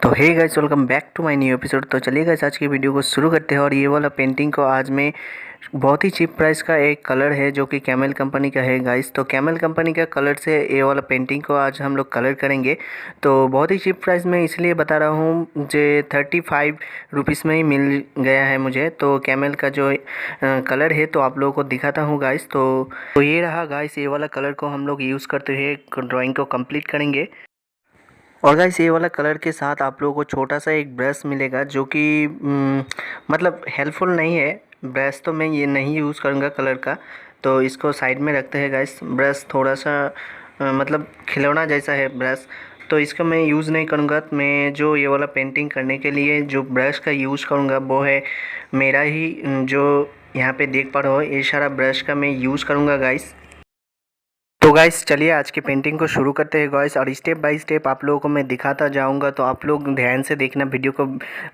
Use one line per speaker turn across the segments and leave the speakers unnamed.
तो hey guys, welcome back to my new episode. तो चलिए गाइस, आज की वीडियो को शुरू करते हैं। और ये वाला पेंटिंग को आज मैं बहुत ही चीप प्राइस का एक कलर है जो कि कैमल कंपनी का है गाइस। तो कैमल कंपनी का कलर से ये वाला पेंटिंग को आज हम लोग कलर करेंगे। तो बहुत ही चीप प्राइस में इसलिए बता रहा हूँ, मुझे 35 रुपीज़ में ही मिल गया है मुझे। तो कैमल का जो कलर है तो आप लोगों को दिखाता हूँ गाइस। तो ये रहा गाइस, ये वाला कलर को हम लोग यूज़ करते हुए ड्राइंग को कंप्लीट करेंगे। और गाइस, ये वाला कलर के साथ आप लोगों को छोटा सा एक ब्रश मिलेगा जो कि मतलब हेल्पफुल नहीं है। ब्रश तो मैं ये नहीं यूज़ करूँगा कलर का, तो इसको साइड में रखते हैं गाइस। ब्रश थोड़ा सा मतलब खिलौना जैसा है ब्रश, तो इसको मैं यूज़ नहीं करूँगा। मैं जो ये वाला पेंटिंग करने के लिए जो ब्रश का यूज़ करूँगा वो है मेरा ही, जो यहाँ पे देख पा रहे हो, ये सारा ब्रश का मैं यूज़ करूँगा गाइस। तो गाइस चलिए आज की पेंटिंग को शुरू करते हैं गाइस। और स्टेप बाय स्टेप आप लोगों को मैं दिखाता जाऊंगा, तो आप लोग ध्यान से देखना, वीडियो को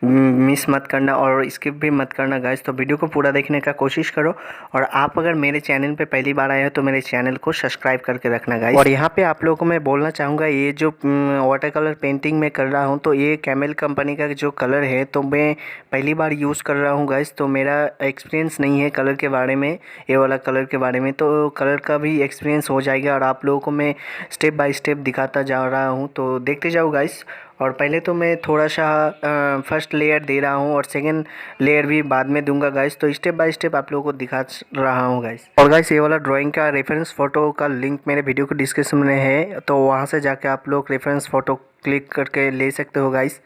मिस मत करना और स्किप भी मत करना गाइस। तो वीडियो को पूरा देखने का कोशिश करो। और आप अगर मेरे चैनल पे पहली बार आए हो तो मेरे चैनल को सब्सक्राइब करके रखना गाइस। और यहाँ पे आप लोगों को मैं बोलना चाहूँगा, ये जो वाटर कलर पेंटिंग मैं कर रहा हूँ तो ये कैमल कंपनी का जो कलर है तो मैं पहली बार यूज़ कर रहा हूँ गाइस। तो मेरा एक्सपीरियंस नहीं है कलर के बारे में, ये वाला कलर के बारे में। तो कलर का भी एक्सपीरियंस हो जाएगा और आप लोगों को मैं स्टेप बाय स्टेप दिखाता जा रहा हूँ, तो देखते जाओ गाइस। और पहले तो मैं थोड़ा सा फर्स्ट लेयर दे रहा हूँ और सेकंड लेयर भी बाद में दूंगा गाइस। तो स्टेप बाय स्टेप आप लोगों को दिखा रहा हूँ गाइस। और गाइस, ये वाला ड्राइंग का रेफरेंस फ़ोटो का लिंक मेरे वीडियो के डिस्क्रिप्शन में है, तो वहाँ से जाके आप लोग रेफरेंस फ़ोटो क्लिक करके ले सकते हो गाइस।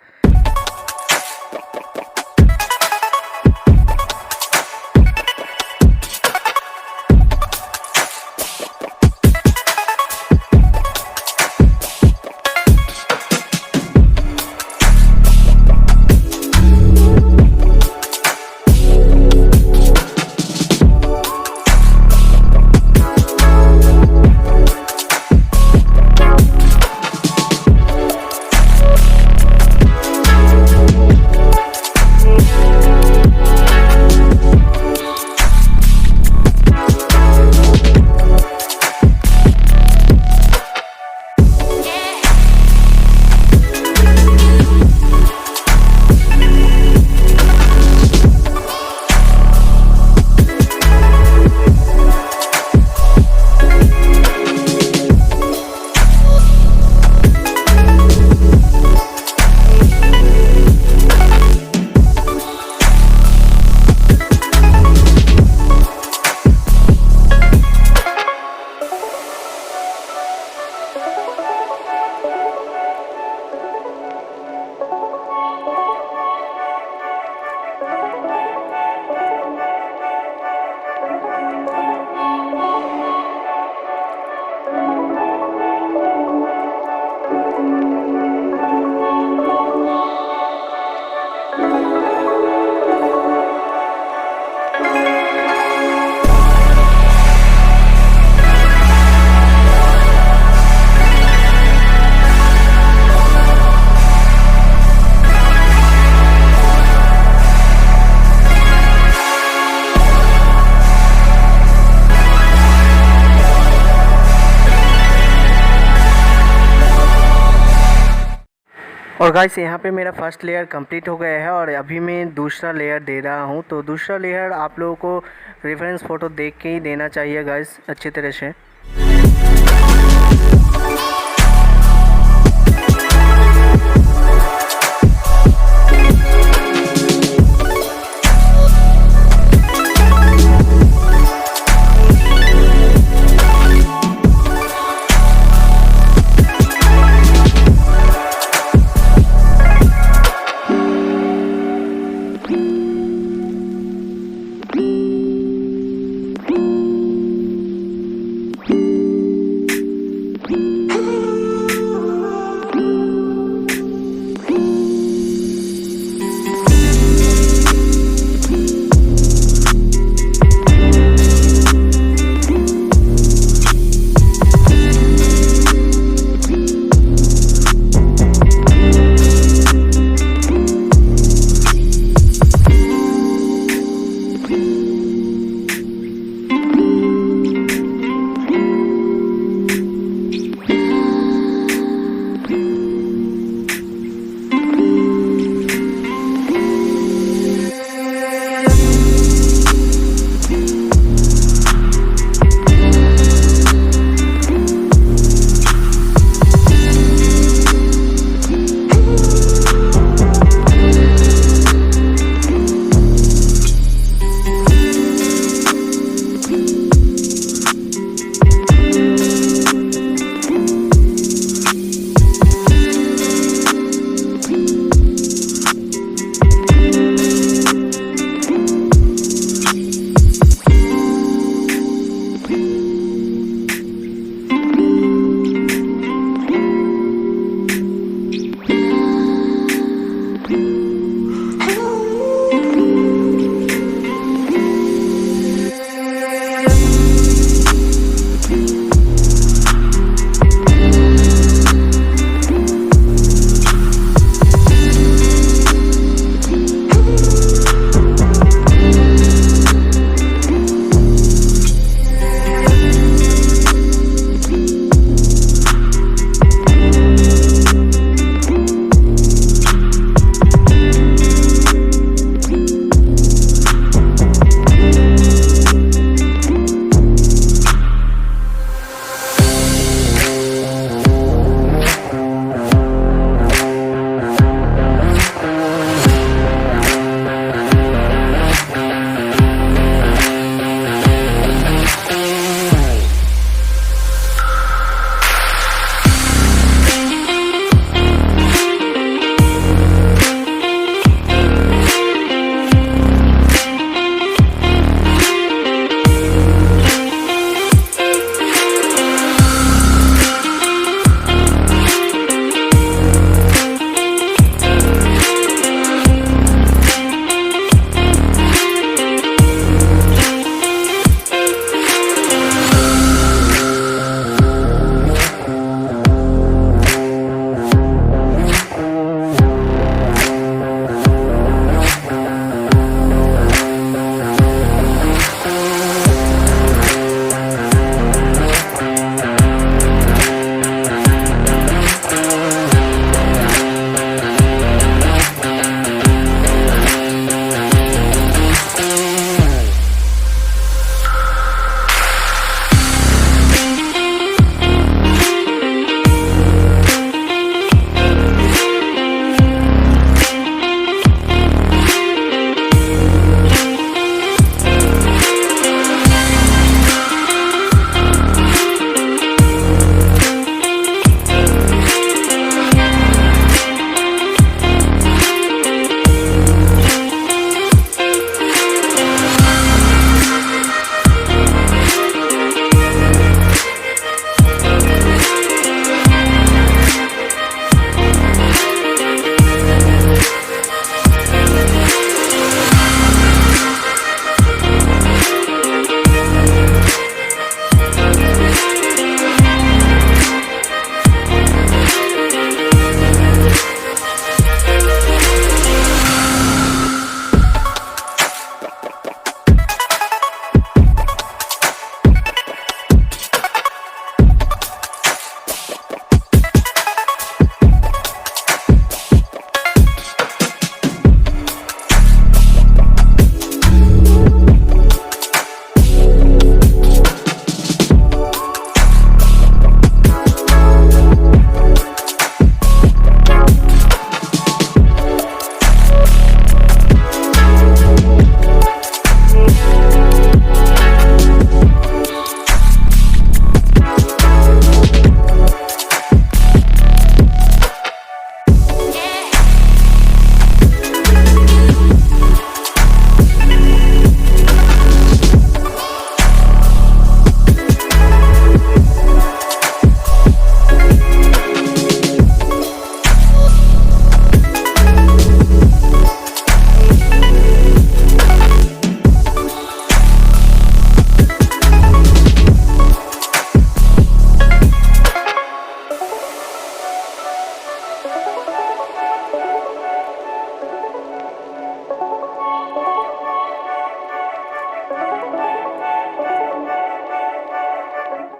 और गाइस, यहाँ पे मेरा फर्स्ट लेयर कंप्लीट हो गया है और अभी मैं दूसरा लेयर दे रहा हूँ। तो दूसरा लेयर आप लोगों को रेफरेंस फ़ोटो देख के ही देना चाहिए गाइस, अच्छी तरह से।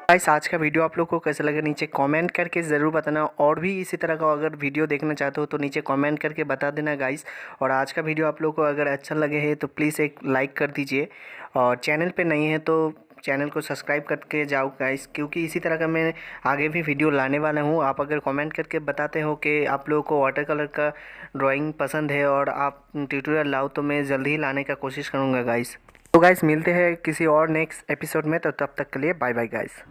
गाइस आज का वीडियो आप लोग को कैसा लगा नीचे कमेंट करके ज़रूर बताना, और भी इसी तरह का अगर वीडियो देखना चाहते हो तो नीचे कमेंट करके बता देना गाइस। और आज का वीडियो आप लोग को अगर अच्छा लगे है तो प्लीज़ एक लाइक कर दीजिए, और चैनल पे नहीं है तो चैनल को सब्सक्राइब करके जाओ गाइस, क्योंकि इसी तरह का मैं आगे भी वीडियो लाने वाला हूँ। आप अगर कमेंट करके बताते हो कि आप लोगों को वाटर कलर का ड्राइंग पसंद है और आप ट्यूटोरियल लाओ, तो मैं जल्दी ही लाने का कोशिश करूँगा गाइस। तो गाइस मिलते हैं किसी और नेक्स्ट एपिसोड में, तो तब तक के लिए बाय बाय गाइस।